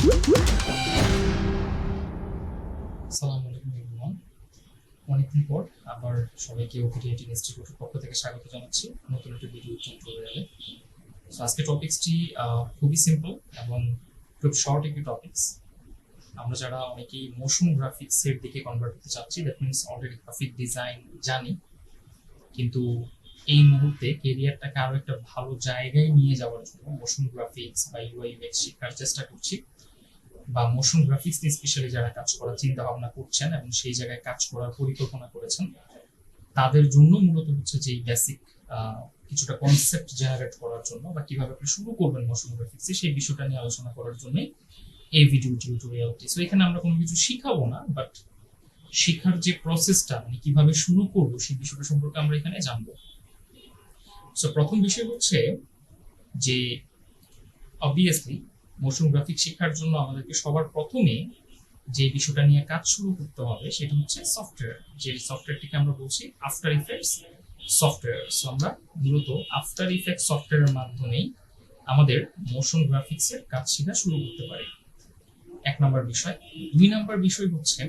আসসালামু আলাইকুম এভরিওয়ান। অনেকদিন পর আবার সবাইকে ওপিডি আইটি ইনস্টিটিউটের পক্ষ থেকে স্বাগত জানাচ্ছি নতুন একটা ভিডিও টিউটোরিয়ালে। সো আজকে টপিকসটি খুবই সিম্পল এবং খুব শর্ট একটি টপিকস। আমরা যারা অনেকেই মোশন গ্রাফিক্সের দিকে কনভার্ট করতে চাচ্ছি, that means already graphic design জানি, কিন্তু এই মুহূর্তে কেরিয়ারটাকে আরো একটা ভালো জায়গায় নিয়ে যাওয়ার জন্য মোশন গ্রাফিক্স বা ইউআই ইউএক্স শেখার চেষ্টা করছি, বা মোশন গ্রাফিক্স নিয়ে স্পেশালি যারা কাজ করার চিন্তা ভাবনা করছেন এবং সেই জায়গায় কাজ করার পরিকল্পনা করেছেন, তাদের জন্য মূলত হচ্ছে যে বেসিক কিছুটা কনসেপ্ট জেনারেট করার জন্য বা কিভাবে আপনি শুরু করবেন মোশন গ্রাফিক্সে সেই বিষয়টা নিয়ে আলোচনা করার জন্য এই ভিডিও টিউটোরিয়ালটি। সো এখানে আমরা কোনো কিছু শিখাবো না, বাট শেখার যে প্রসেসটা মানে কিভাবে শুরু করবো সেই বিষয়টা সম্পর্কে আমরা এখানে জানবো। সো প্রথম বিষয় হচ্ছে যে অবভিয়াসলি মোশন গ্রাফিক শেখার জন্য আমাদেরকে সবার প্রথমে যে বিষয়টা নিয়ে কাজ শুরু করতে হবে সেটা হচ্ছে সফটওয়্যার। যে সফটওয়্যারটিকে আমরা বলছি আফটার ইফেক্টস সফটওয়্যার। সো আমরা মূলত আফটার ইফেক্টস সফটওয়্যারের মাধ্যমেই আমাদের মোশন গ্রাফিক্সের কাজ শেখা শুরু করতে পারি, এক নম্বর বিষয়। দুই নম্বর বিষয় হচ্ছে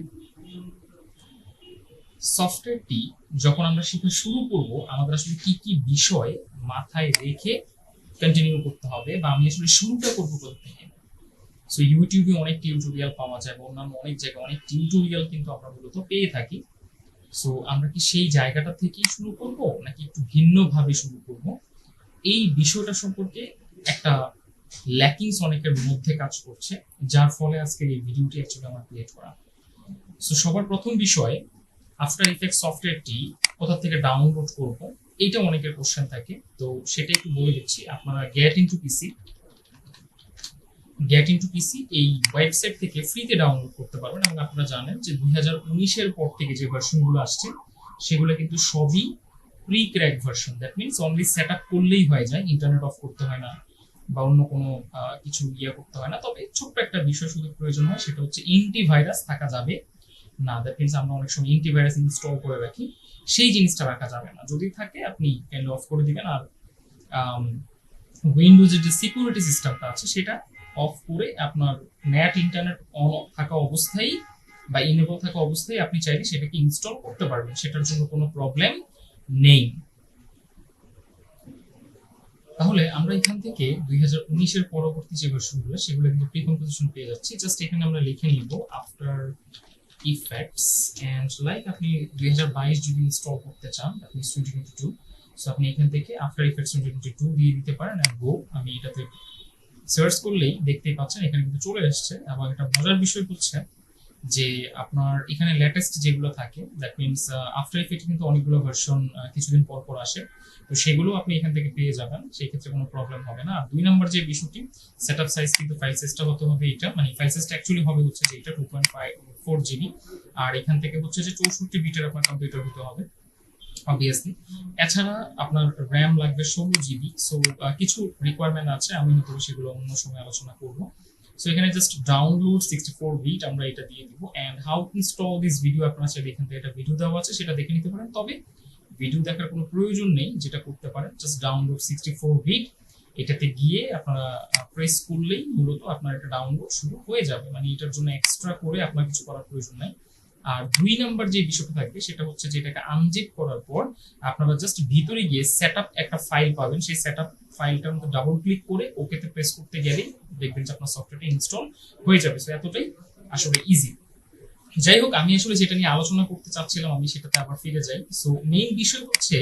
সফটওয়্যারটি যখন আমরা শেখা শুরু করব আমাদের আসলে কি কি বিষয় মাথায় রেখে কন্টিনিউ করতে হবে, বা আমি আসলে শুরুটা করবো কোথা থেকে। সো ইউটিউবে অনেক টিউটোরিয়াল পাওয়া যায়, বা অন্যান্য অনেক জায়গায় অনেক টিউটোরিয়াল কিন্তু আমরা মূলত পেয়ে থাকি। সো আমরা কি সেই জায়গাটা থেকেই শুরু করব নাকি একটু ভিন্নভাবে শুরু করব, এই বিষয়টা সম্পর্কে একটা ল্যাকিংস অনেকের মধ্যে কাজ করছে, যার ফলে আজকের এই ভিডিওটি অ্যাকচুয়ালি আমার ক্রিয়েট করা। সো সবার প্রথম বিষয়, আফটার ইফেক্টস সফটওয়্যারটি কোথা থেকে ডাউনলোড করব, এইটা অনেকের কোশ্চেন থাকে। তো সেটা একটু বলে দিচ্ছি। আপনারা গেট ইনটু পিসি এই ওয়েবসাইট থেকে ফ্রিতে ডাউনলোড করতে পারবেন। এবং আপনারা জানেন যে 2019-এর পর থেকে যে ভার্সনগুলো আসছে সেগুলো কিন্তু সবই pre crack version. That means only set up করলেই হয়ে যায়, ইন্টারনেট অফ করতে হয় না বা অন্য কোনো কিছু করতে হয় না। তবে ছোট্ট একটা বিষয় শুধু প্রয়োজন হয়, সেটা হচ্ছে অ্যান্টিভাইরাস থাকা যাবে না। দ্যাট মিনস আমরা অনেক সময় অ্যান্টিভাইরাস ইনস্টল করে রাখি, সেই জিনিসটা রাখা যাবে না। যদি থাকে আপনি কাইন্ড অফ করে দিবেন। আর উইন্ডোজের যে সিকিউরিটি সিস্টেমটা আছে সেটা অফ করে আপনার নেট ইন্টারনেট অন থাকা অবস্থায় বা ইনেবল থাকা অবস্থায় আপনি চাইলে সেটাকে ইনস্টল করতে পারবেন, সেটার জন্য কোনো প্রবলেম নেই। তাহলে আমরা এখান থেকে 2019-এর পরবর্তী যে ভার্সনগুলো সেগুলো কিন্তু প্রিকম্পোজিশন পেয়ে যাচ্ছি। জাস্ট এখানে আমরা লিখে নিব আফটার ইফেক্টস এন্ড লাইক আপনি 2022 যদি ইনস্টল করতে চান, আপনি 2022, সো আপনি এখান থেকে আফটার ইফেক্টস 2022 দিয়ে দিতে পারেন এন্ড গো। আমি এটাতে সার্চ করলেই দেখতেই পাচ্ছেন এখানে কিন্তু চলে আসছে। এবং একটা মজার বিষয় হচ্ছে যে আপনার এখানে লেটেস্ট যেগুলো থাকে, দ্যাট মিনস আফটার ইফেক্ট কিন্তু অনেকগুলো ভার্সন কিছুদিন পর পর আসে, তো সেগুলো আপনি এখান থেকে পেয়ে যাবেন, সেই ক্ষেত্রে কোনো প্রবলেম হবে না। আর দুই নম্বর যে বিষয়টি, সেটআপ সাইজ কিন্তু ফাইল সাইজটা হতে হবে এটা, মানে ফাইল সাইজটা অ্যাকচুয়ালি হবে হচ্ছে যে এটা 2.4 জিবি, আর এখান থেকে হচ্ছে যে 64 বিটের আপনার কম্পিউটার হতে হবে অবভিয়াসলি। এছাড়া আপনার র্যাম লাগবে 16 জিবি। সো কিছু রিকোয়ারমেন্ট আছে, আমি হয়তো সেগুলো অন্য সময় আলোচনা করব। সো এখানে জাস্ট ডাউনলোড 64 বিট আমরা এটা দিয়ে দিব। And how to install this video আপনারা চাইলে এখান থেকে একটা ভিডিও দেওয়া আছে, সেটা দেখে নিতে পারেন। তবে ভিডিও দেখার কোনো প্রয়োজন নেই, যেটা করতে পারেন জাস্ট ডাউনলোড 64 বিট, এটাতে গিয়ে আপনারা প্রেস করলেই মূলত আপনার এটা ডাউনলোড শুরু হয়ে যাবে। মানে এটার জন্য এক্সট্রা করে আপনার কিছু করার প্রয়োজন নাই। আর দুই নাম্বার যে বিষয়টা থাকবে সেটা হচ্ছে যে এটাকে আনজিপ করার পর আপনারা জাস্ট ভিতরে গিয়ে সেটআপ একটা ফাইল পাবেন, সেই সেটআপ ফাইলটার মধ্যে ডাবল ক্লিক করে ওকেতে প্রেস করতে গেলেই দেখবেন যে আপনার সফটওয়্যারটা ইনস্টল হয়ে যাবে। সো এতটাই আসলে ইজি। যাই হোক, আমি আসলে যেটা নিয়ে আলোচনা করতে চাচ্ছিলাম আমি সেটাতে আবার ফিরে যাই। সো মেইন বিষয় হচ্ছে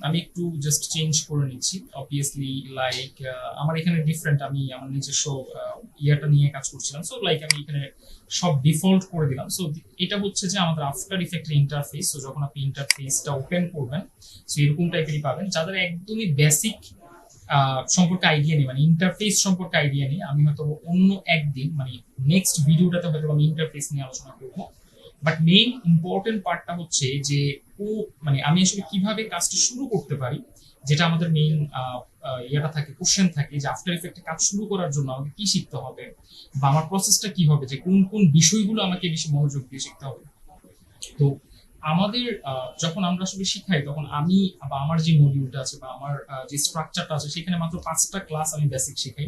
আমি একটু জাস্ট চেঞ্জ করে নিচ্ছি অবভিয়াসলি। লাইক আমার এখানে ডিফারেন্ট, আমি আমার নিজস্ব ইয়ারটা নিয়ে কাজ করছিলাম। সো লাইক আমি এখানে সব ডিফল্ট করে দিলাম। সো এটা হচ্ছে যে আমাদের আফটার ইফেক্টের ইন্টারফেস। সো যখন আপনি ইন্টারফেসটা ওপেন করবেন, সো এরকম টাইপেরই পাবেন। যাদের একদমই বেসিক সম্পর্কে আইডিয়া নেই, মানে ইন্টারফেস সম্পর্কে আইডিয়া নেই, আমি হয়তো অন্য একদিন মানে নেক্সট ভিডিওটাতে হয়তো আমি ইন্টারফেস নিয়ে আলোচনা করবো। বাট মেইন ইম্পর্টেন্ট পার্টটা হচ্ছে যে মানে আমি আসলে কিভাবে কাজটা শুরু করতে পারি, যেটা আমাদের মেইন ইয়েটা থাকে, কোশ্চেন থাকে যে আফটার ইফেক্টে কাজ শুরু করার জন্য আমাকে কি শিখতে হবে বা আমার প্রসেসটা কি হবে, যে কোন কোন বিষয়গুলো আমাকে বেশি মনোযোগ দিয়ে শিখতে হবে। তো আমাদের যখন আমরা আসলে শিখাই তখন আমি বা আমার যে মডিউলটা আছে বা আমার যে স্ট্রাকচারটা আছে সেখানে মাত্র 5টা ক্লাস আমি বেসিক শেখাই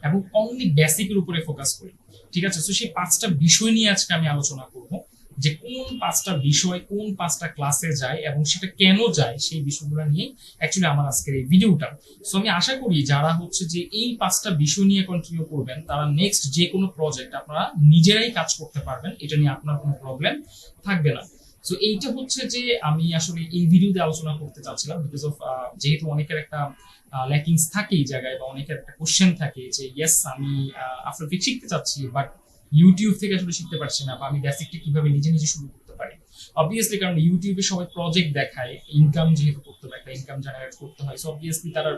এবং অনলি বেসিকের উপরে ফোকাস করি। ঠিক আছে, তো সেই 5টা বিষয় নিয়ে আজকে আমি আলোচনা করব, যে কোন 5টা বিষয় কোন 5টা ক্লাসে যায় এবং সেটা কেন যায়, সেই বিষয়গুলো নিয়ে অ্যাকচুয়ালি আমার আজকের এই ভিডিওটা। সো আমি আশা করি যারা হচ্ছে যে এই 5টা বিষয় নিয়ে কন্টিনিউ করবেন তারা নেক্সট যে কোনো প্রজেক্ট আপনারা নিজেরাই কাজ করতে পারবেন, এটা নিয়ে আপনার কোনো প্রবলেম থাকবে না। সো এইটা হচ্ছে যে আমি আসলে এই ভিডিওতে আলোচনা করতে চাচ্ছিলাম, বিকজ অফ যেহেতু অনেকের একটা ল্যাকিংস থাকে এই জায়গায় বা অনেকের একটা কোশ্চেন থাকে যে ইয়েস আমি আফটার অফিট শিখতে চাচ্ছি বাট ইউটিউব থেকে আসলে শিখতে পারছি না, বা আমি বেসিকটা কিভাবে নিজে নিজে শুরু করতে পারি। অবভিয়াসলি কারণ ইউটিউবে সবাই প্রজেক্ট দেখায়, ইনকাম যেহেতু করতে হবে, একটা ইনকাম জেনারেট করতে হয়, সো অবভিয়াসলি তারা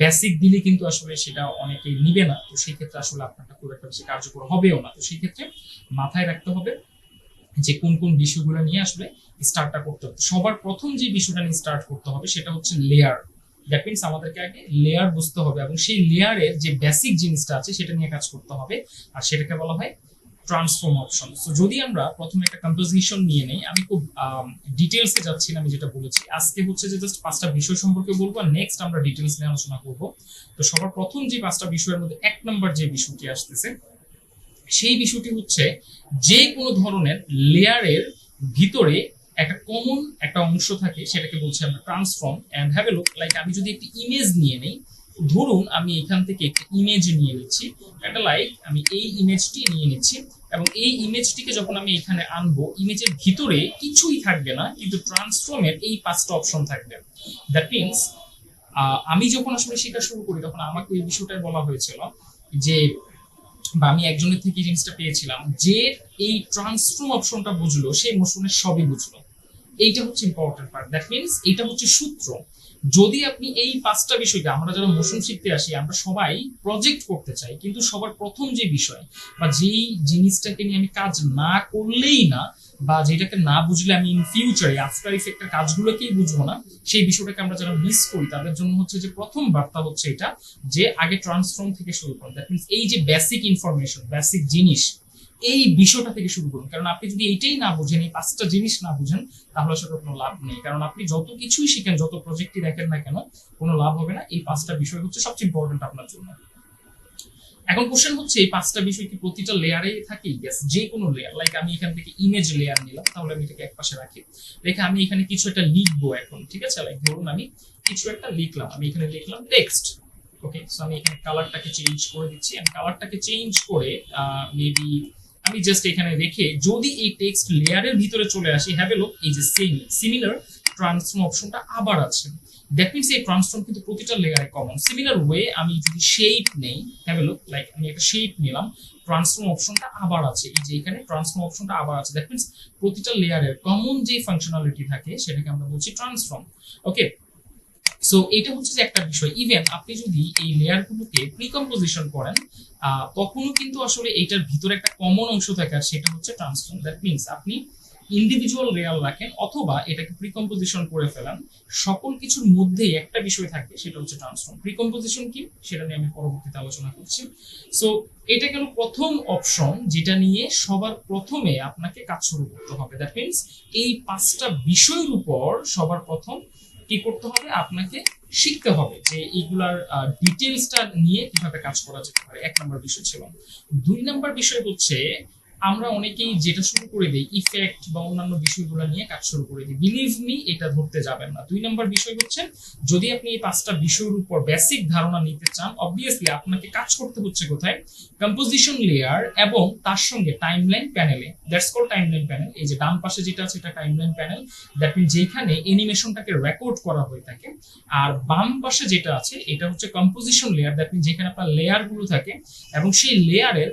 বেসিক দিলে কিন্তু আসলে সেটা অনেকেই নিবে না, তো সেই ক্ষেত্রে আসলে আপনারটা খুব একটা বেশি কার্যকর হবেও না। তো সেই ক্ষেত্রে মাথায় রাখতে হবে যে কোন কোন বিষয়গুলো নিয়ে আসলে স্টার্টটা করতে হবে। সবার প্রথম যে বিষয়টা নিয়ে স্টার্ট করতে হবে সেটা হচ্ছে লেয়ার। দ্যাট মিনস আমাদেরকে আগে লেয়ার বুঝতে হবে এবং সেই লেয়ারের যে বেসিক জিনিসটা আছে সেটা নিয়ে কাজ করতে হবে, আর সেটাকে বলা হয় ট্রান্সফর্ম অপশন। সো যদি আমরা প্রথমে একটা কম্পোজিশন নিয়ে নেই, আমি খুব ডিটেলসে যাচ্ছি না, আমি যেটা বলেছি আজকে হচ্ছে যে জাস্ট 5টা বিষয় সম্পর্কে বলবো আর নেক্সট আমরা ডিটেলস নিয়ে আলোচনা করব। তো সবার প্রথম যে 5টা বিষয়ের মধ্যে 1 নম্বর যে বিষয়টি আসতেছে সেই বিষয়টি হচ্ছে যে কোনো ধরনের লেয়ারের ভিতরে একটা কমন একটা অংশ থাকে, সেটাকে বলছি আমরা transform. And have a look, like আমি যদি একটি ইমেজ নিয়ে নেই, ধরুন আমি এখান থেকে একটি ইমেজ নিয়ে নিচ্ছি, একটা লাইক আমি এই ইমেজটি নিয়ে নিচ্ছি এবং এই ইমেজটিকে যখন আমি এখানে আনবো, ইমেজের ভিতরে কিছুই থাকবে না, কিন্তু ট্রান্সফর্মের এই 5টা অপশন থাকবে। দ্যাট মিনস আমি যখন আসলে শেখা শুরু করি তখন আমাকে এই বিষয়টাই বলা হয়েছিল যে, বা আমি একজনের থেকে জিনিসটা পেয়েছিলাম যে এই ট্রান্সফর্ম অপশনটা বুঝলো সে মোশনের সবই বুঝলো। এইটা হচ্ছে ইম্পর্টেন্ট পার্ট, দ্যাট মিনস এটা হচ্ছে সূত্র। যদি আপনি এই 5টা বিষয়কে, আমরা যারা মোশন শিখতে আসি আমরা সবাই প্রজেক্ট করতে চাই, কিন্তু সবার প্রথম যে বিষয় বা যেই জিনিসটাকে নিয়ে আমি কাজ না করলেই না, বা যেটাকে না বুঝলে আমি ইন ফিউচারে আফটার ইফেক্টের কাজগুলোকেই বুঝবো না, সেই বিষয়টাকে আমরা যারা মিস করি তাদের জন্য হচ্ছে যে প্রথম বার্তা হচ্ছে এটা, যে আগে ট্রান্সফর্ম থেকে শুরু করুন। দ্যাট মিনস এই যে বেসিক ইনফরমেশন, বেসিক জিনিস, এই বিষয়টা থেকে শুরু করুন। কারণ আপনি যদি এইটাই না বুঝেন, এই 5টা জিনিস না বুঝেন, তাহলে আসলে কোনো লাভ নেই। কারণ আপনি যত কিছুই শিখেন, যত প্রজেক্টই দেখেন না কেন, কোনো লাভ হবে না। এই 5টা বিষয় হচ্ছে সবচেয়ে ইম্পর্টেন্ট আপনার জন্য। এখন কোশ্চেন হচ্ছে এই 5টা বিষয় কি প্রতিটা লেয়ারে থাকে? ইয়েস, যে কোনো লেয়ার। লাইক আমি এখান থেকে ইমেজ লেয়ার নিলাম, তাহলে আমি এটাকে একপাশে রাখি, রেখে আমি এখানে কিছু একটা লিখবো এখন। ঠিক আছে, লাইক ধরুন আমি কিছু একটা লিখলাম, আমি এখানে লিখলাম টেক্সট। ওকে, সো আমি এখানে কালারটাকে চেঞ্জ করে দিচ্ছি। আমি কালারটাকে চেঞ্জ করে মেবি আমি জাস্ট এখানে রেখে যদি এই টেক্সট লেয়ারের ভিতরে চলে আসি, হ্যাভ এ লুক, এই যে সেম সিমিলার ট্রান্সফর্ম অপশনটা আবার আছে। দ্যাট মিনস এই ট্রান্সফর্ম কিন্তু প্রতিটা লেয়ারে কমন। সিমিলার ওয়ে আমি যদি শেপ নেই, হ্যাভ এ লুক, লাইক আমি একটা শেপ নিলাম, ট্রান্সফর্ম অপশনটা আবার আছে, এই যে এখানে ট্রান্সফর্ম অপশনটা আবার আছে। দ্যাট মিনস প্রতিটা লেয়ারের কমন যে ফাংশনালিটি থাকে সেটাকে আমরা বলছি ট্রান্সফর্ম। ওকে, সো এটা হচ্ছে যে একটা বিষয়। ইভেন আপনি যদি এই লেয়ারগুলোকে প্রিকম্পোজিশন করেন, তখনও কিন্তু আসলে এটার ভিতরে একটা কমন অংশ থাকে, আর সেটা হচ্ছে ট্রান্সফর্ম। দ্যাট মিনস আপনি ইন্ডিভিজুয়াল লেয়ার রাখেন অথবা এটাকে প্রিকম্পোজিশন করে ফেলেন, সকল কিছুর মধ্যেই একটা বিষয় থাকবে, সেটা হচ্ছে ট্রান্সফর্ম। প্রিকম্পোজিশন কি সেটা নিয়ে আমি পরবর্তীতে আলোচনা করছি। সো এটা গেল প্রথম অপশন, যেটা নিয়ে সবার প্রথমে আপনাকে কাজ শুরু করতে হবে। দ্যাট মিনস এই 5টা বিষয়ের উপর সবার প্রথম কি করতে হবে, আপনাকে শিখতে হবে যে এইগুলার ডিটেলসটা নিয়ে কিভাবে কাজ করা যেতে পারে। 1 নম্বর বিষয় ছিল। 2 নম্বর বিষয় হচ্ছে আমরা অনেকেই যেটা শুরু করে দিই ইফেক্ট বা অন্যান্য বিষয়গুলো নিয়ে কাজ শুরু করে দিই। বিলিভ মি, এটা ধরতে যাবেন না। 2 নম্বর বিষয় হচ্ছে যদি আপনি এই 5টা বিষয়ের উপর বেসিক ধারণা নিতে চান, অবভিয়াসলি আপনাকে কাজ করতে হচ্ছে কোথায়, কম্পোজিশন লেয়ার এবং তার সঙ্গে টাইমলাইন প্যানেলে। That's call timeline panel. এই যে ডান পাশে যেটা আছে এটা টাইমলাইন প্যানেল, দ্যাট মিন যেখানে অ্যানিমেশনটাকে রেকর্ড করা হয়ে থাকে। আর বাম পাশে যেটা আছে এটা হচ্ছে কম্পোজিশন লেয়ার, দ্যাট মিন যেখানে আপনার লেয়ার গুলো থাকে এবং সেই লেয়ারের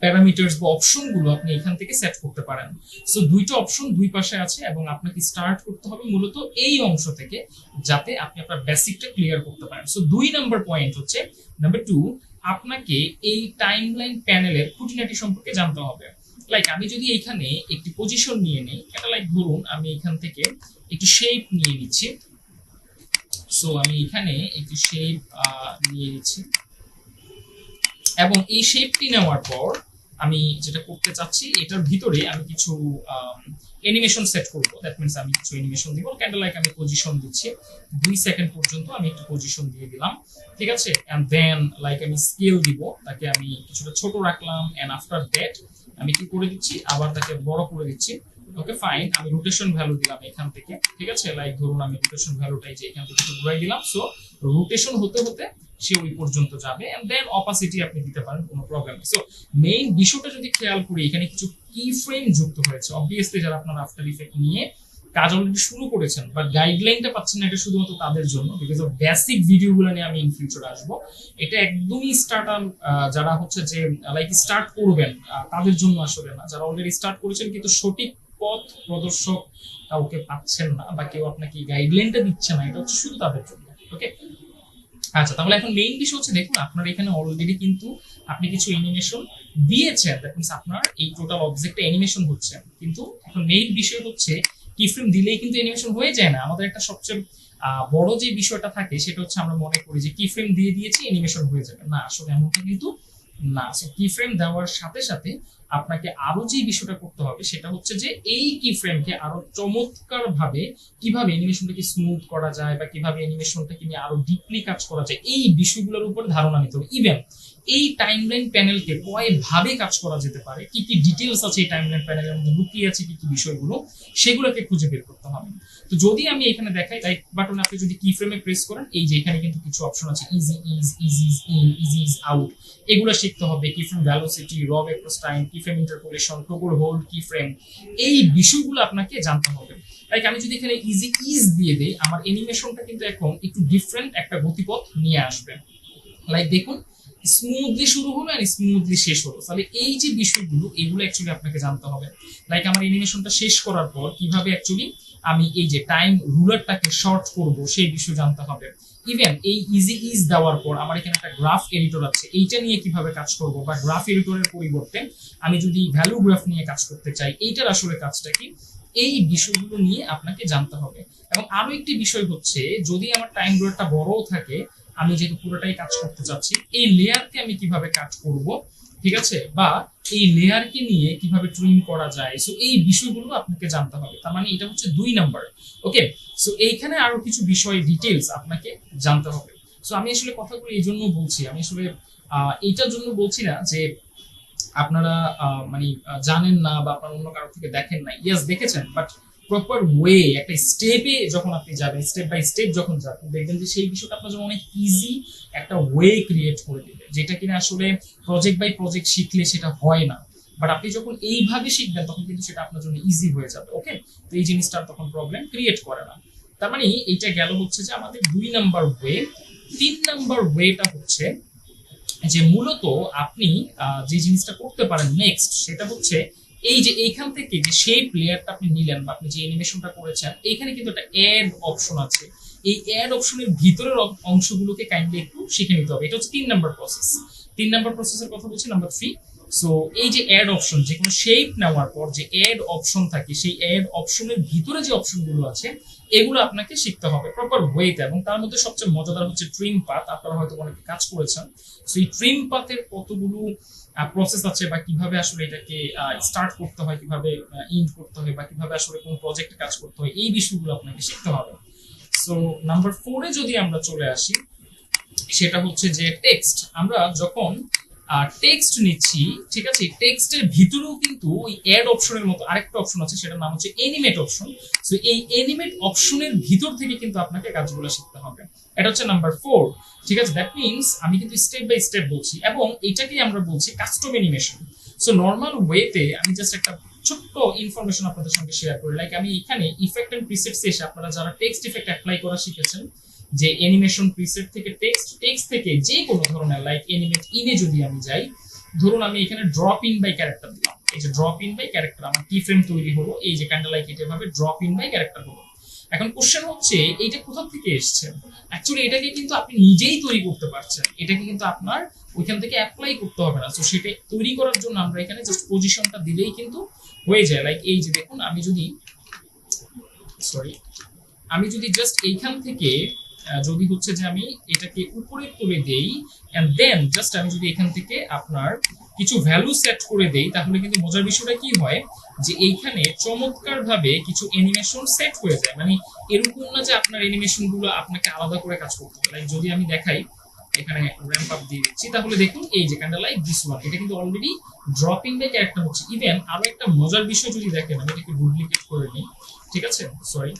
প্যারামিটারস বা অপশন গুলো আপনি এখান থেকে সেট করতে পারেন। সো দুইটা অপশন দুই পাশে আছে এবং আপনাকে স্টার্ট করতে হবে মূলত এই অংশ থেকে, যাতে আপনি আপনার বেসিকটা ক্লিয়ার করতে পারেন। সো 2 নম্বর পয়েন্ট হচ্ছে, নাম্বার 2, আপনাকে এই টাইমলাইন প্যানেলের খুঁটিনাটি সম্পর্কে জানতে হবে। লাইক আমি যদি এখানে একটি পজিশন নিয়ে নিই, এটা লাইক ধরুন আমি এখান থেকে একটি শেপ নিয়ে নিচ্ছি। সো আমি এখানে একটি শেপ নিয়ে নিচ্ছি এবং এই শেপটি নেওয়ার পর আমি যেটা করতে চাচ্ছি এটার ভিতরে আমি কিছু অ্যানিমেশন সেট করব। দ্যাট মিনস আমি কিছু অ্যানিমেশন দিব, ক্যান্ডেল লাইক আমি পজিশন দিচ্ছি 2 সেকেন্ড পর্যন্ত আমি একটু পজিশন দিয়ে দিলাম, ঠিক আছে। এন্ড দেন লাইক আমি স্কেল দিব, তাকে আমি কিছুটা ছোট রাখলাম, এন্ড আফটার দ্যাট আমি কি করে দিচ্ছি, আবার তাকে বড় করে দিচ্ছি। ওকে ফাইন, আমি রোটেশন ভ্যালু দিলাম এখান থেকে, ঠিক আছে। লাইক ধরুন আমি রোটেশন ভ্যালুটাই যে এখান থেকে ঘুরাই দিলাম, সো রোটেশন হতে হতে সে ওই পর্যন্ত যাবে। এন্ড দেন অপাসিটি আপনি দিতে পারেন, কোনো প্রবলেম নেই। সো মেইন বিষয়টা যদি খেয়াল করি, এখানে কিছু কি ফ্রেম যুক্ত হয়েছে। অবভিয়াসলি যারা আপনার আফটার ইফেক্ট নিয়ে কাজ অলরেডি শুরু করেছেন বা গাইডলাইনটা পাচ্ছেন না, এটা শুধুমাত্র তাদের জন্য, বিকজ অফ বেসিক ভিডিওগুলো নিয়ে আমি ইন ফিউচার আসবো। এটা একদমই স্টার্টার যারা হচ্ছে যে লাইক স্টার্ট করবেন তাদের জন্য আসলে না, যারা অলরেডি স্টার্ট করেছেন কিন্তু সঠিক পথ প্রদর্শক কাউকে পাচ্ছেন না বা কেউ আপনাকে গাইডলাইনটা দিচ্ছে না, এটা হচ্ছে শুধু তাদের জন্য। ওকে আচ্ছা, তাহলে এখন মেইন বিষয় হচ্ছে দেখুন আপনার এখানে অলরেডি কিন্তু আপনি কিছু অ্যানিমেশন দিয়েছেন, দ্যাট মিন্স আপনার এই টোটাল অবজেক্টটা অ্যানিমেশন হচ্ছে। কিন্তু এখন মেইন বিষয় হচ্ছে কি ফ্রেম দিলেই কিন্তু অ্যানিমেশন হয়ে যায় না। আমাদের একটা সবচেয়ে বড় যে বিষয়টা থাকে সেটা হচ্ছে আমরা মনে করি যে কি ফ্রেম দিয়ে দিয়েছি অ্যানিমেশন হয়ে যাবে, না আসলে এমনটা কিন্তু না। সো কি ফ্রেম দেওয়ার সাথে সাথে আপনাকে আরো যে বিষয়টা করতে হবে সেটা হচ্ছে যে এই কি ফ্রেমকে আরো চমৎকার ভাবে কিভাবে অ্যানিমেশনটাকে স্মুথ করা যায় বা কিভাবে অ্যানিমেশনটাকে নিয়ে আরো ডিপলি কাজ করা যায়, এই বিষয়গুলোর উপর ধারণা নিতে হবে। ইভেন এই টাইমলাইন প্যানেলকে কয় ভাবে কাজ করা যেতে পারে, কি কি ডিটেলস আছে এই টাইমলাইন প্যানেলের মধ্যে লুকিয়ে আছে কি কি বিষয়গুলো, সেগুলোকে খুঁজে বের করতে হবে। তো যদি আমি এখানে দেখাই লাইক বাটন, আপনি যদি কি ফ্রেমে প্রেস করেন, এই যে এখানে কিন্তু কিছু অপশন আছে, easy is, easy is in, easy is out, এগুলো শিখতে হবে। কি ফ্রেম ভেলোসিটি, র ভেক্টর টাইম, কি ফ্রেম ইন্টারপোলেশন, টগল হোল্ড, কি ফ্রেম, এই বিষয়গুলো আপনাকে জানতে হবে। লাইক আমি যদি এখানে ইজি ইজ দিয়ে দেই, আমার অ্যানিমেশনটা কিন্তু এখন একটু ডিফারেন্ট একটা গতিপথ নিয়ে আসবে। লাইক দেখুন স্মুথলি শুরু হলো আর স্মুথলি শেষ হলো, তাহলে এই যে বিষয়গুলো এগুলো অ্যাকচুয়ালি আপনাকে জানতে হবে। লাইক আমার অ্যানিমেশনটা শেষ করার পর কিভাবে অ্যাকচুয়ালি আমি এই যে টাইম রুলারটাকে শর্ট করব সেই বিষয় জানতে হবে। ইভেন এই ইজি ইজ দেওয়ার পর আমার এখানে একটা গ্রাফ এডিটর আছে, এইটা নিয়ে কিভাবে কাজ করব, বা গ্রাফ এডিটরের পরিবর্তে আমি যদি ভ্যালু গ্রাফ নিয়ে কাজ করতে চাই, এইটার আসলে কাজটা কি, এই বিষয়গুলো নিয়ে আপনাকে জানতে হবে। এবং আরো একটি বিষয় হচ্ছে, যদি আমার টাইম রুলারটা বড়ও থাকে, আমি যেহেতু পুরোটাই কাজ করতে চাচ্ছি, এই লেয়ারকে আমি কিভাবে কাট করব, ঠিক আছে, বা এই লেয়ারকে নিয়ে কিভাবে ট্রিম করা যায়, সো এই বিষয়গুলো আপনাকে জানতে হবে। তার মানে এটা হচ্ছে 2 নাম্বার। ওকে, সো এইখানে আরো কিছু বিষয় ডিটেলস আপনাকে জানতে হবে। সো আমি আসলে কথাগুলো এই জন্য বলছি, আমি আসলে এইটার জন্য বলছি না যে আপনারা মানে জানেন না বা আপনারা অন্য কারো থেকে দেখেন না, ইয়াস দেখেছেন, বাট প্রপার ওয়ে একটা স্টেপে যখন আপনি যাবেন, স্টেপ বাই স্টেপ যখন যাবেন, দেখবেন যে সেই বিষয়টা আপনার জন্য অনেক ইজি একটা ওয়ে ক্রিয়েট করে দিবে, যেটা কিনা আসলে প্রজেক্ট বাই প্রজেক্ট শিখলে সেটা হয় না। বাট আপনি যখন এইভাবে শিখবেন তখন কিন্তু সেটা আপনার জন্য ইজি হয়ে যাবে। ওকে, তো এই জিনিসটা তখন প্রবলেম ক্রিয়েট করে না। তার মানে এইটা গেল হচ্ছে যে আমাদের 2 নাম্বার ওয়ে। 3 নাম্বার ওয়েটা হচ্ছে যে মূলত আপনি যে জিনিসটা করতে পারেন নেক্সট, সেটা হচ্ছে এই যে এইখান থেকে যে শেপ লেয়ারটা আপনি নিলেন বা আপনি যে অ্যানিমেশনটা করেছেন, এখানে কিন্তু একটা অ্যাড অপশন আছে। এই অ্যাড অপশনের ভিতরের অংশগুলোকে কাইন্ডলি একটু শিখে নিতে হবে। এটা হচ্ছে 3 নাম্বার প্রসেস। 3 নাম্বার প্রসেসের কথা বলছি, নাম্বার 3। সো এই যে অ্যাড অপশন, যে কোনো শেপ নেওয়ার পর যে অ্যাড অপশন থাকে, সেই অ্যাড অপশনের ভিতরে যে অপশনগুলো আছে এগুলো আপনাকে শিখতে হবে প্রপার ওয়েতে। এবং তার মধ্যে সবচেয়ে মজাদার হচ্ছে ট্রিম পাথ। আপনারা হয়তো অনেকে কাজ করেছেন, সো এই ট্রিম পাথের কতগুলো প্রসেস আছে বা কিভাবে আসলে এটাকে স্টার্ট করতে হয়, কিভাবে ইন্ড করতে হয়, বা কিভাবে আসলে কোন প্রজেক্টে কাজ করতে হয়, এই বিষয়গুলো আপনাকে শিখতে হবে। সো নাম্বার 4-এ যদি আমরা চলে আসি, সেটা হচ্ছে যে টেক্সট। আমরা যখন টেক্সট নিচ্ছি, ঠিক আছে, টেক্সটের ভিতরেও কিন্তু ওই অ্যাড অপশনের মতো আরেকটা অপশন আছে, সেটার নাম হচ্ছে এনিমেট অপশন। সো এই এনিমেট অপশনের ভিতর থেকে কিন্তু আপনাকে কাজগুলো শিখতে হবে। এটা হচ্ছে নাম্বার 4, ঠিক আছে। দ্যাট মিনস আমি কিন্তু স্টেপ বাই স্টেপ বলছি, এবং এটাকেই আমরা বলছি কাস্টম অ্যানিমেশন। সো নর্মাল ওয়েতে আমি জাস্ট একটা ছোট্ট ইনফরমেশন আপনাদের সঙ্গে শেয়ার করি। লাইক আমি এখানে ইফেক্ট এন্ড প্রিসেটস এসে, আপনারা যারা টেক্সট ইফেক্ট অ্যাপ্লাই করা শিখেছেন, যে অ্যানিমেশন প্রিসেট থেকে টেক্সট থেকে যে কোনো ধরনের লাইক অ্যানিমেট ইনে যদি আমি যাই, ধরুন আমি এখানে ড্রপ ইন বাই ক্যারেক্টার দিলাম, এই যে ড্রপ ইন বাই ক্যারেক্টার আমার কি ফ্রেম তৈরি হলো, এই যে ক্যান্ডেল লাইক এটা ভাবে ড্রপ ইন বাই ক্যারেক্টার হলো। এখন কোশ্চেন হচ্ছে এইটা কোথা থেকে এসছে। অ্যাকচুয়ালি এটাকে কিন্তু আপনি নিজেই তৈরি করতে পারছেন, এটাকে কিন্তু আপনার ওইখান থেকে অ্যাপ্লাই করতে হবে না। তো সেটা তৈরি করার জন্য আমরা এখানে জাস্ট পজিশনটা দিলেই কিন্তু হয়ে যায়। লাইক এই যে দেখুন, আমি যদি জাস্ট এইখান থেকে যদি হচ্ছে যে আমি এটাকে উপরে তুলে দেই, এন্ড দেন জাস্ট আমি যদি এখান থেকে আপনার কিছু ভ্যালু সেট করে দেই, তাহলে কিন্তু মজার বিষয়টা কি হয় যে এইখানে চমৎকার ভাবে কিছু অ্যানিমেশন সেট হয়ে যায়। মানে এরকম না যে আপনার অ্যানিমেশন গুলো আপনাকে আলাদা করে কাজ করতে হবে। লাইক যদি আমি দেখাই, এখানে র্যাম্প আপ দিয়ে দিচ্ছি, তাহলে দেখুন এই যে কাইন্ড লাইক দিস ওয়ান, এটা কিন্তু অলরেডি ড্রপিং বাই ক্যারেক্টার হচ্ছে। ইভেন আরো একটা মজার বিষয় যদি দেখেন, আমি এটাকে ডুপ্লিকেট করে নিই, ঠিক আছে, সরি।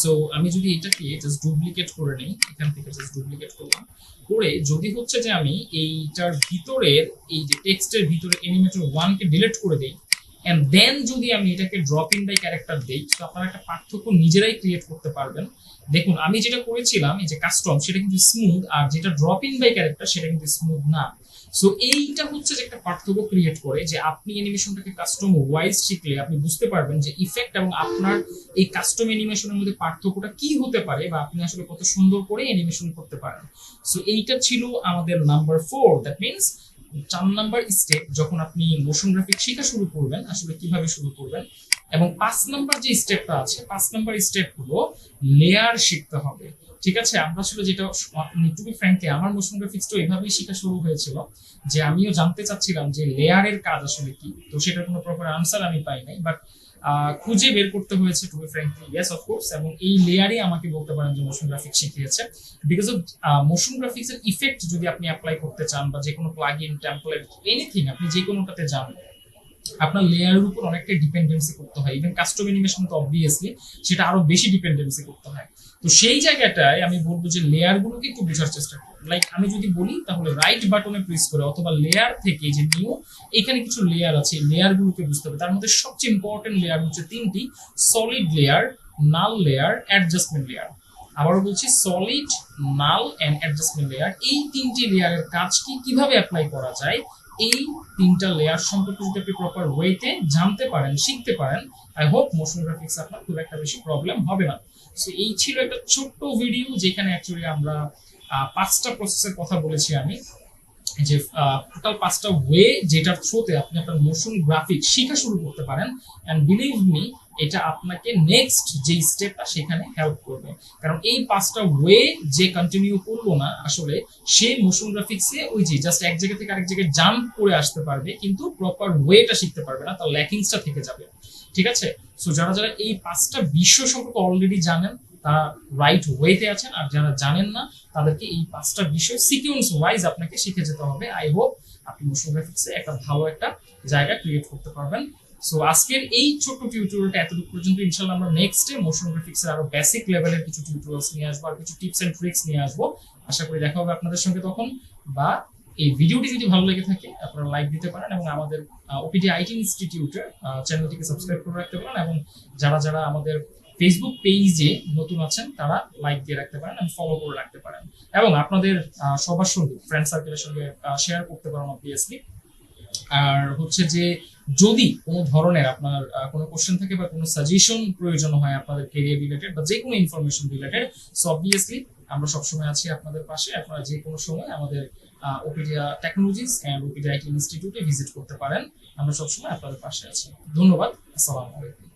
সো আমি যদি এটাকে জাস্ট ডুপ্লিকেট করে নিই, এখান থেকে জাস্ট ডুপ্লিকেট করলাম, করে যদি হচ্ছে যে আমি এইটার ভিতরের এই যে টেক্সটের ভিতরে অ্যানিমেটর 1 কে ডিলিট করে দেই, এন্ড দেন যদি আমি এটাকে ড্রপ ইন বাই ক্যারেক্টার দেই, তো আপনারা একটা পার্থক্য নিজেরাই ক্রিয়েট করতে পারবেন। দেখুন আমি যেটা করেছিলাম এই যে কাস্টম, সেটা কিন্তু স্মুথ, আর যেটা ড্রপ ইন বাই ক্যারেক্টার সেটা কিন্তু স্মুথ না। সো এইটা হচ্ছে যে একটা পার্থক্য ক্রিয়েট করে, যে আপনি অ্যানিমেশনটাকে কাস্টম ওয়াইজ শিখলে আপনি বুঝতে পারবেন যে ইফেক্ট এবং আপনার এই কাস্টম অ্যানিমেশনের মধ্যে পার্থক্যটা কি হতে পারে, বা আপনি আসলে কত সুন্দর করে অ্যানিমেশন করতে পারেন। সো এইটা ছিল আমাদের number 4। That means 4 number step, যখন আপনি মোশন গ্রাফিক শেখা শুরু করবেন আসলে কিভাবে শুরু করবেন। এবং 5 নাম্বার যে স্টেপটা আছে, 5 নাম্বার স্টেপ হলো লেয়ার শিখতে হবে। ঠিক আছে, আমরা আসলে যেটা, টু বি ফ্র্যাঙ্কলি আমার মোশন গ্রাফিক্সটা এইভাবেই শেখা শুরু হয়েছিল, যে আমিও জানতে চাচ্ছিলাম যে লেয়ারের কাজ আসলে কি। তো সেটার কোনো প্রপার আনসার আমি পাই নাই, বাট খুঁজে বের করতে হয়েছে, to be frankly yes of course. এবং এই লেয়ারে আমাকে বলতে পারেন যে মোশন গ্রাফিক্স শিখিয়েছে। বিকজ অফ মোশন গ্রাফিক্স এর ইফেক্ট যদি আপনি অ্যাপ্লাই করতে চান, বা যে কোনো প্লাগইন, টেমপ্লেট, এনিথিং আপনি যে কোনোটাতে যান, আপনার লেয়ারের উপর অনেকটা ডিপেন্ডেন্সি করতে হয়। ইভেন কাস্টম অ্যানিমেশন তো অবভিয়াসলি সেটা আরো বেশি ডিপেন্ডেন্সি করতে হয়। তো সেই জায়গাটায় আমি বলবো যে লেয়ার গুলোকে একটু বোঝার চেষ্টা করুন। লাইক আমি যদি বলি, তাহলে রাইট বাটনে প্রেস করে অথবা লেয়ার থেকে যে নিউ, এখানে কিছু লেয়ার আছে, লেয়ার গুলোকে বুঝতে হবে। তার মধ্যে সবচেয়ে ইম্পর্টেন্ট লেয়ার হচ্ছে 3টি: solid layer, null layer, adjustment layer. আবারও বলছি, solid, null and adjustment layer. এই 3টি লেয়ারের কাজ কি, কিভাবে অ্যাপ্লাই করা যায়, এই 3টা লেয়ার সম্পর্কে যদি আপনি প্রপার ওয়েতে জানতে পারেন, শিখতে পারেন, আই হোপ মোশন গ্রাফিক্স আপনার খুব একটা বেশি প্রবলেম হবে না। সো এই ছিল একটা ছোট্ট ভিডিও, যেখানে অ্যাকচুয়ালি আমরা 5টা প্রসেসের কথা বলেছি আমি, যে টোটাল 5টা ওয়ে যেটার থ্রুতে আপনি আপনার মোশন গ্রাফিক্স শেখা শুরু করতে পারেন। এন্ড বিলিভ মি, এটা আপনাকে নেক্সট যে স্টেপটা সেখানে হেল্প করবে। কারণ এই 5টা ওয়ে যে কন্টিনিউ করবো না, আসলে সে মোশন গ্রাফিক্সে ওই যে জাস্ট এক জায়গা থেকে আরেক জায়গায় জাম্প করে আসতে পারবে, কিন্তু প্রপার ওয়েটা শিখতে পারবে না, তার ল্যাকিংসটা থেকে যাবে। ঠিক আছে, সো যারা যারা এই 5টা বিষয় সম্পর্কে অলরেডি জানেন, তারা রাইট ওয়েতে আছেন। আর যারা জানেন না, তাদেরকে এই 5টা বিষয় সিকোয়েন্স ওয়াইজ আপনাকে শিখে যেতে হবে। আই হোপ আপনি মোশন গ্রাফিক্সে একটা ভালো একটা জায়গা ক্রিয়েট করতে পারবেন। সো আজকের এই ছোট্ট টিউটোরিয়ালটা এতটুকু পর্যন্ত। ইনশাআল্লাহ আমরা নেক্সটে মোশন গ্রাফিক্সের আরো বেসিক লেভেলের কিছু টিউটোরিয়ালস নিয়ে আসবো, আর কিছু টিপস এন্ড ট্রিক্স নিয়ে আসবো। আশা করি দেখা হবে আপনাদের সঙ্গে তখন। বা এই ভিডিওটি যদি ভালো লেগে থাকে, আপনারা লাইক দিতে পারেন, এবং আমাদের ওপিডিয়া আইটি ইনস্টিটিউটের চ্যানেলটিকে সাবস্ক্রাইব করে রাখতে পারেন। এবং যারা যারা আমাদের ফেসবুক পেজে নতুন আছেন, তারা লাইক দিয়ে রাখতে পারেন এবং ফলো করে রাখতে পারেন, এবং আপনাদের সবার সঙ্গে, ফ্রেন্ড সার্কেলের সঙ্গে শেয়ার করতে পারেন অবভিয়াসলি। আর হচ্ছে যে, যদি কোনো ধরনের আপনার কোনো কোশ্চেন থাকে বা কোনো সাজেশন প্রয়োজন হয় আপনাদের ক্যারিয়ার রিলেটেড বা যে কোনো ইনফরমেশন রিলেটেড, সো অবভিয়াসলি আমরা সবসময় আছি আপনাদের পাশে। আপনারা যে কোনো সময় আমাদের ওপিডিয়া টেকনোলজিস এন্ড ওপিডিয়া আইটি ইনস্টিটিউটে ভিজিট করতে পারেন। আমরা সবসময় আপনাদের পাশে আছি। ধন্যবাদ। আসসালামু আলাইকুম।